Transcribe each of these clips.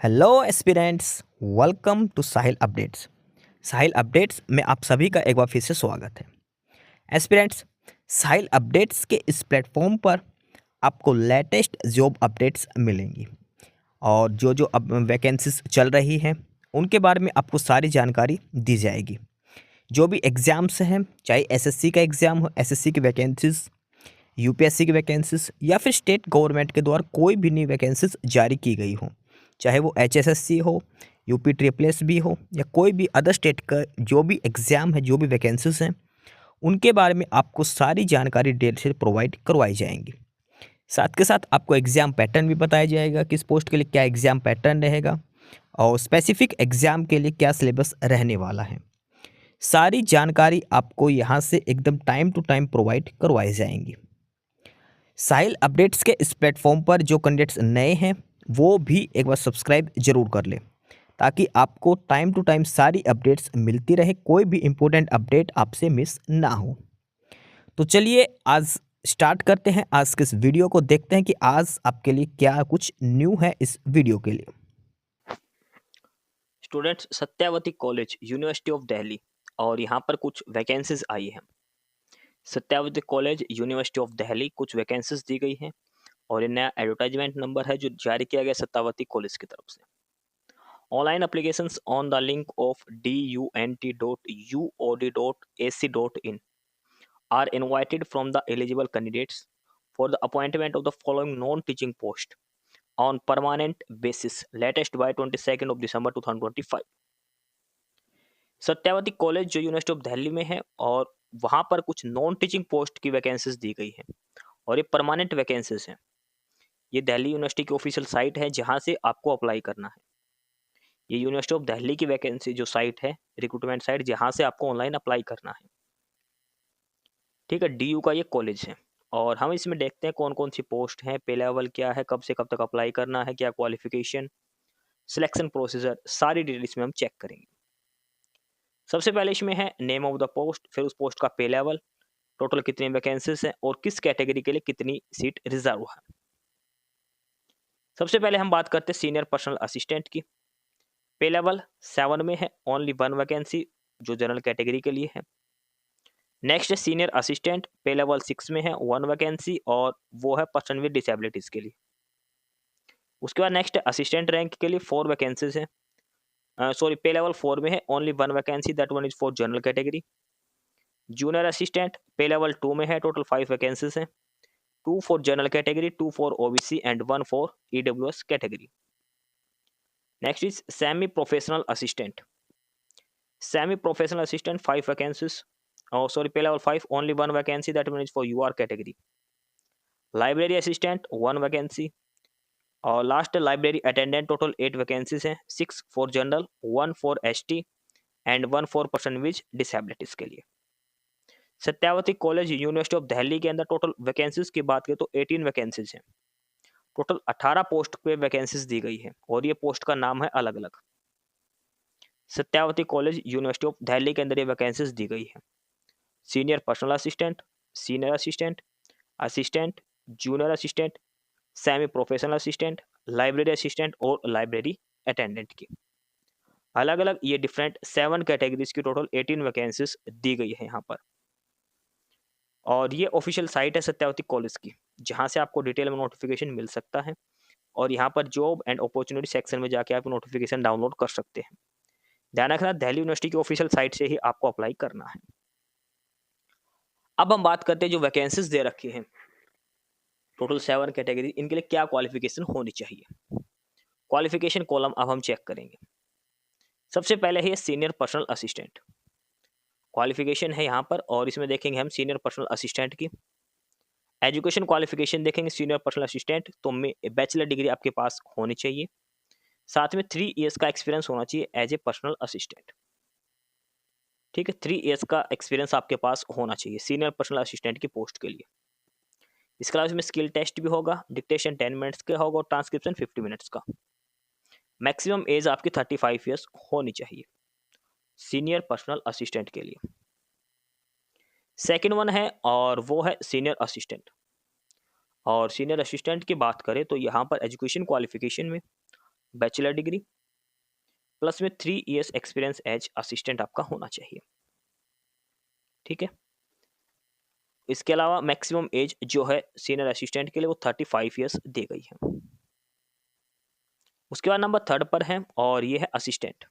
Hello aspirants, welcome to Sahil updates. Sahil updates में आप सभी का एक बार फिर से स्वागत है। एस्पिरेंट्स, साहिल अपडेट्स के इस प्लेटफॉर्म पर आपको लेटेस्ट जॉब अपडेट्स मिलेंगी और जो अब वैकेंसीज चल रही हैं उनके बारे में आपको सारी जानकारी दी जाएगी। जो भी एग्ज़ाम्स हैं, चाहे एसएससी का एग्ज़ाम हो, एसएससी की वैकेंसीज, यूपीएससी की वैकेंसीज या फिर स्टेट गवर्नमेंट के द्वारा कोई भी नई वैकेंसीज जारी की गई हो, चाहे वो एचएसएससी हो, यूपी ट्रिपल एस भी हो या कोई भी अदर स्टेट का जो भी एग्ज़ाम है, जो भी वैकेंसीज हैं, उनके बारे में आपको सारी जानकारी डिटेल से प्रोवाइड करवाई जाएंगी। साथ के साथ आपको एग्ज़ाम पैटर्न भी बताया जाएगा, किस पोस्ट के लिए क्या एग्ज़ाम पैटर्न रहेगा और स्पेसिफिक एग्ज़ाम के लिए क्या सिलेबस रहने वाला है। सारी जानकारी आपको यहाँ से एकदम टाइम टू टाइम प्रोवाइड करवाई जाएंगी। साहिल अपडेट्स के इस प्लेटफॉर्म पर जो कैंडिडेट्स नए हैं वो भी एक बार सब्सक्राइब जरूर कर लें, ताकि आपको टाइम टू टाइम सारी अपडेट्स मिलती रहे, कोई भी इम्पोर्टेंट अपडेट आपसे मिस ना हो। तो चलिए आज स्टार्ट करते हैं, आज के इस वीडियो को देखते हैं कि आज आपके लिए क्या कुछ न्यू है इस वीडियो के लिए। Students, Satyawati college university of Delhi और यहाँ पर कुछ वैकेंसीज आई हैं। Satyawati college university of Delhi कुछ वैकेंसीज दी गई हैं और ये नया एडवर्टाइजमेंट नंबर है जो जारी किया गया सत्यावती कॉलेज की तरफ से। Online applications on the link of dunt.uod.ac.in are invited from the eligible candidates for the appointment of the following non-teaching post on permanent basis latest by 22nd of December 2025। Satyawati college जो university of Delhi में है और वहाँ पर कुछ non teaching post की vacancies दी गई हैं और ये परमानेंट वैकेंसीज हैं। ये दिल्ली यूनिवर्सिटी की ऑफिशियल साइट है जहाँ से आपको अप्लाई करना है। ये यूनिवर्सिटी ऑफ दिल्ली की वैकेंसी जो साइट है, रिक्रूटमेंट साइट, जहाँ से आपको ऑनलाइन अप्लाई करना है। ठीक है, डीयू का ये कॉलेज है और हम इसमें देखते हैं कौन कौन सी पोस्ट हैं, पे लेवल क्या है, कब से कब तक अप्लाई करना है, क्या क्वालिफिकेशन, सिलेक्शन प्रोसीजर, सारी डिटेल इसमें हम चेक करेंगे। सबसे पहले इसमें है नेम ऑफ द पोस्ट, फिर उस पोस्ट का पे लेवल, टोटल कितनी वैकेंसीज हैं और किस कैटेगरी के लिए कितनी सीट रिजर्व है। सबसे पहले हम बात करते हैं सीनियर पर्सनल असिस्टेंट की। पे लेवल 7 में है, ओनली 1 वैकेंसी जो जनरल कैटेगरी के लिए है। नेक्स्ट है सीनियर असिस्टेंट, पे लेवल 6 में है, 1 वैकेंसी और वो है पर्सन विद डिसेबिलिटीज के लिए। उसके बाद नेक्स्ट है असिस्टेंट रैंक के लिए 4 वैकेंसीज है, सॉरी पे लेवल 4 में है, only 1 vacancy, that one is for general category. Junior assistant पे लेवल 2 में है, टोटल 5 वैकेंसीज हैं, 2 for general category, 2 for OBC and 1 for EWS category. Next is semi-professional assistant. Semi-professional assistant 5 vacancies. Oh, sorry, pay level 5, only 1 vacancy, that one is for UR category. Library assistant 1 vacancy. और last library attendant total 8 vacancies हैं, 6 for general, 1 for ST and 1 for person with disabilities के लिए। Satyawati college university of Delhi के अंदर total vacancies की बात करें तो 18 वैकेंसीज हैं। टोटल 18 पोस्ट पे वैकेंसीज दी गई है और ये पोस्ट का नाम है अलग अलग। Satyawati college university of Delhi के अंदर ये वैकेंसीज दी गई है। Senior personal assistant, senior assistant, assistant, junior assistant, semi professional assistant, library assistant और लाइब्रेरी अटेंडेंट की अलग अलग ये डिफरेंट 7 कैटेगरीज की टोटल 18 वैकेंसीज दी गई है यहाँ पर। और ये ऑफिशियल साइट है सत्यावती कॉलेज की, जहाँ से आपको डिटेल में नोटिफिकेशन मिल सकता है और यहाँ पर जॉब एंड अपॉर्चुनिटी सेक्शन में जाके आप नोटिफिकेशन डाउनलोड कर सकते हैं। ध्यान रखना, दिल्ली यूनिवर्सिटी की ऑफिशियल साइट से ही आपको अप्लाई करना है। अब हम बात करते हैं जो वैकेंसीज दे रखी हैं, टोटल 7 कैटेगरी, इनके लिए क्या क्वालिफिकेशन होनी चाहिए। क्वालिफिकेशन कॉलम अब हम चेक करेंगे। सबसे पहले है सीनियर पर्सनल असिस्टेंट, क्वालिफिकेशन है यहाँ पर और इसमें देखेंगे हम सीनियर पर्सनल असिस्टेंट की एजुकेशन क्वालिफिकेशन देखेंगे। सीनियर पर्सनल असिस्टेंट तो बैचलर डिग्री आपके पास होनी चाहिए, साथ में 3 इयर्स का एक्सपीरियंस होना चाहिए एज ए पर्सनल असिस्टेंट। ठीक है, 3 इयर्स का एक्सपीरियंस आपके पास होना चाहिए सीनियर पर्सनल असिस्टेंट की पोस्ट के लिए। इसके अलावा इसमें स्किल टेस्ट भी होगा, डिक्टेशन 10 मिनट्स का होगा और ट्रांसक्रिप्शन 50 मिनट्स का। मैक्सिमम एज आपकी 35 ईयर्स होनी चाहिए सीनियर पर्सनल असिस्टेंट के लिए। सेकेंड वन है और वो है सीनियर असिस्टेंट। और सीनियर असिस्टेंट की बात करें तो यहाँ पर एजुकेशन क्वालिफिकेशन में बैचलर डिग्री प्लस में 3 इयर्स एक्सपीरियंस एज असिस्टेंट आपका होना चाहिए। ठीक है, इसके अलावा मैक्सिमम एज जो है सीनियर असिस्टेंट के लिए वो 35 इयर्स दी गई है। उसके बाद नंबर 3 पर है और ये है असिस्टेंट।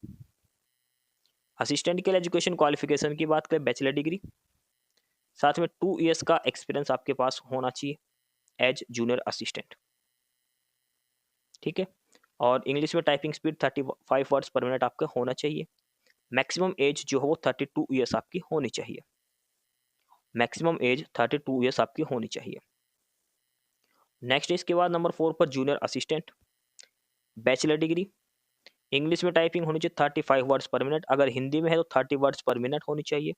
असिस्टेंट के लिए एजुकेशन क्वालिफिकेशन की बात करें बैचलर डिग्री, साथ में 2 इयर्स का एक्सपीरियंस आपके पास होना चाहिए एज जूनियर असिस्टेंट। ठीक है, और इंग्लिश में टाइपिंग स्पीड 35 वर्ड्स पर मिनट आपका होना चाहिए। मैक्सिमम एज जो है वो 32 इयर्स आपकी होनी चाहिए। मैक्सिमम एज 32 इयर्स आपकी होनी चाहिए। नेक्स्ट इसके बाद नंबर 4 पर junior assistant, bachelor degree, English में टाइपिंग होनी चाहिए 35 वर्ड्स पर मिनट, अगर हिंदी में है तो 30 वर्ड्स पर मिनट होनी चाहिए,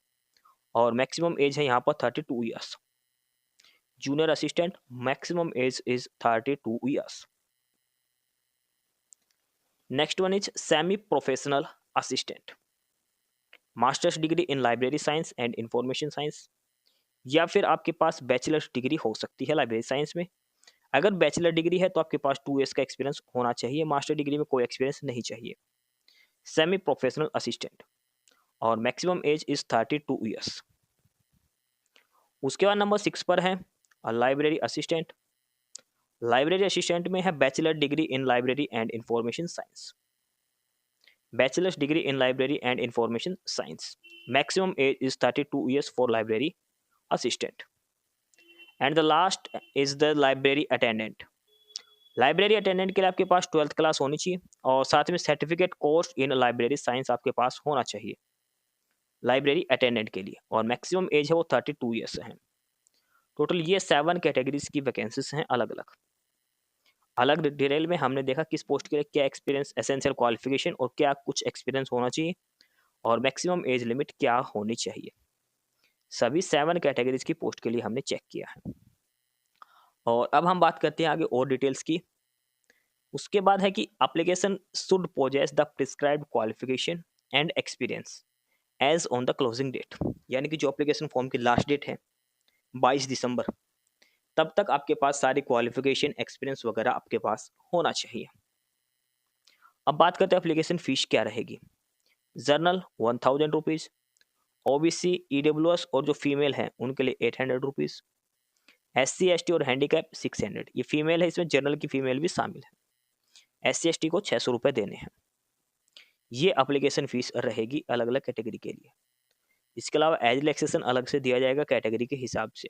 और मैक्सिमम एज है यहाँ पर 32 years. Junior assistant maximum age is 32 years. Next one is semi professional assistant, masters degree in library science and information science, या फिर आपके पास बैचलर डिग्री हो सकती है लाइब्रेरी साइंस में। अगर बैचलर डिग्री है तो आपके पास 2 इयर्स का एक्सपीरियंस होना चाहिए, मास्टर डिग्री में कोई एक्सपीरियंस नहीं चाहिए। सेमी प्रोफेशनल असिस्टेंट और मैक्सिमम एज इज 32 इयर्स। उसके बाद नंबर 6 पर है लाइब्रेरी असिस्टेंट। लाइब्रेरी असिस्टेंट में है bachelor degree in library and information science, bachelors degree in library and information science, maximum age is 32 years for library assistant. And the last is the library attendant. Library attendant के लिए आपके पास 12th class होनी चाहिए और साथ में certificate course in library science आपके पास होना चाहिए लाइब्रेरी अटेंडेंट के लिए, और मैक्सिमम एज है वो 32 ईयर्स है। टोटल ये 7 कैटेगरीज की वैकेंसीज हैं अलग अलग। अलग डिटेल में हमने देखा किस पोस्ट के लिए क्या एक्सपीरियंस, एसेंशियल क्वालिफिकेशन और क्या कुछ एक्सपीरियंस होना चाहिए, और मैक्सिमम एज लिमिट क्या होनी चाहिए। सभी 7 कैटेगरीज की पोस्ट के लिए हमने चेक किया है। और अब हम बात करते हैं आगे और डिटेल्स की। उसके बाद है कि application should possess the prescribed qualification and experience as on the closing date, यानी कि जो एप्लीकेशन फॉर्म की लास्ट डेट है 22 दिसंबर, तब तक आपके पास सारी क्वालिफिकेशन, एक्सपीरियंस वगैरह आपके पास होना चाहिए। अब बात करते हैं एप्लीकेशन फीस क्या रहेगी। जर्नल 1000 रुपीज़, ओबीसी, ईडब्ल्यूएस और जो फीमेल है उनके लिए 800 रुपीज़, SC ST और हैंडीकैप 600। ये फीमेल है, इसमें जनरल की फीमेल भी शामिल है। SC ST को 600 रुपये देने हैं। ये एप्लीकेशन फीस रहेगी अलग अलग कैटेगरी के लिए। इसके अलावा एज रिलैक्सेशन अलग से दिया जाएगा कैटेगरी के हिसाब से।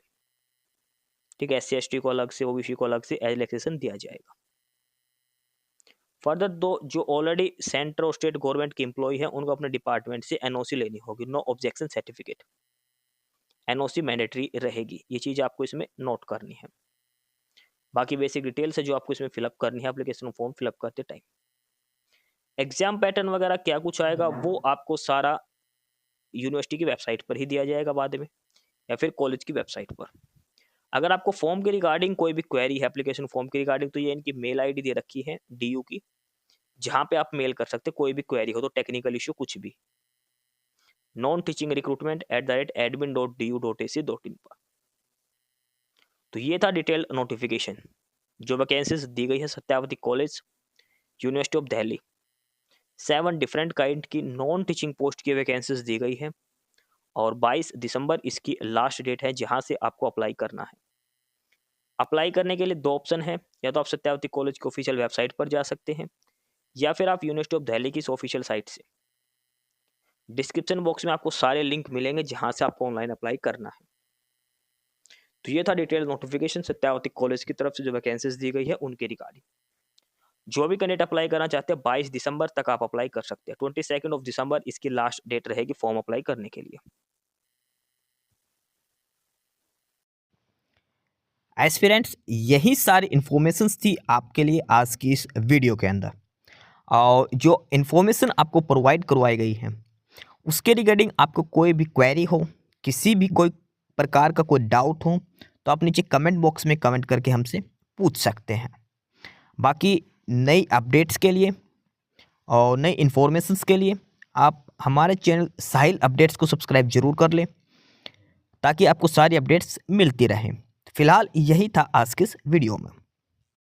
ठीक है, SC ST को अलग से, ओबीसी को अलग से एज रिलैक्सेशन दिया जाएगा। फर्दर दो जो ऑलरेडी सेंटर और स्टेट गवर्नमेंट के एम्प्लॉय हैं उनको अपने डिपार्टमेंट से NOC लेनी होगी, no objection certificate. NOC mandatory रहेगी, ये चीज़ आपको इसमें नोट करनी है। बाकी बेसिक डिटेल्स है जो आपको इसमें फिलअप करनी है एप्लीकेशन फॉर्म फिलअप करते टाइम। एग्जाम पैटर्न वगैरह क्या कुछ आएगा वो आपको सारा यूनिवर्सिटी की वेबसाइट पर ही दिया जाएगा बाद में, या फिर कॉलेज की वेबसाइट पर। अगर आपको फॉर्म के रिगार्डिंग कोई भी क्वेरी है एप्लीकेशन फॉर्म के रिगार्डिंग, तो ये इनकी मेल ID दे रखी है DU की, जहाँ पे आप मेल कर सकते कोई भी क्वेरी हो, तो टेक्निकल इशू कुछ भी, non-teaching-recruitment@admin.du.ac.in पर। तो ये था डिटेल नोटिफिकेशन जो वैकेंसीज दी गई है Satyawati college, university of Delhi. 7 different kind की नॉन टीचिंग पोस्ट की वैकेंसीज दी गई है और 22 दिसंबर इसकी लास्ट डेट है जहां से आपको अप्लाई करना है। अप्लाई करने के लिए 2 ऑप्शन है, या तो आप सत्यावती कॉलेज की ऑफिशियल वेबसाइट पर जा सकते हैं या फिर आप यूनिवर्सिटी ऑफ दिल्ली की ऑफिशियल साइट से। डिस्क्रिप्शन बॉक्स में आपको सारे लिंक मिलेंगे जहां से आपको ऑनलाइन अप्लाई करना है। तो ये था डिटेल नोटिफिकेशन सत्यावती कॉलेज की तरफ से जो वैकेंसीज दी गई है उनके रिगार्डिंग। जो भी कैंडिडेट अप्लाई करना चाहते हैं 22 दिसंबर तक आप अप्लाई कर सकते हैं। 22 ऑफ दिसंबर इसकी लास्ट डेट रहेगी फॉर्म अप्लाई करने के लिए। एस्पिरेंट्स, यही सारी इन्फॉर्मेशंस थी आपके लिए आज की इस वीडियो के अंदर, और जो इन्फॉर्मेशन आपको प्रोवाइड करवाई गई है उसके रिगार्डिंग आपको कोई भी क्वेरी हो, किसी भी कोई प्रकार का कोई डाउट हो, तो आप नीचे कमेंट बॉक्स में कमेंट करके हमसे पूछ सकते हैं। बाकी नई अपडेट्स के लिए और नई इन्फॉर्मेशंस के लिए आप हमारे चैनल साहिल अपडेट्स को सब्सक्राइब जरूर कर लें ताकि आपको सारी अपडेट्स मिलती रहें। फिलहाल यही था आज के इस वीडियो में।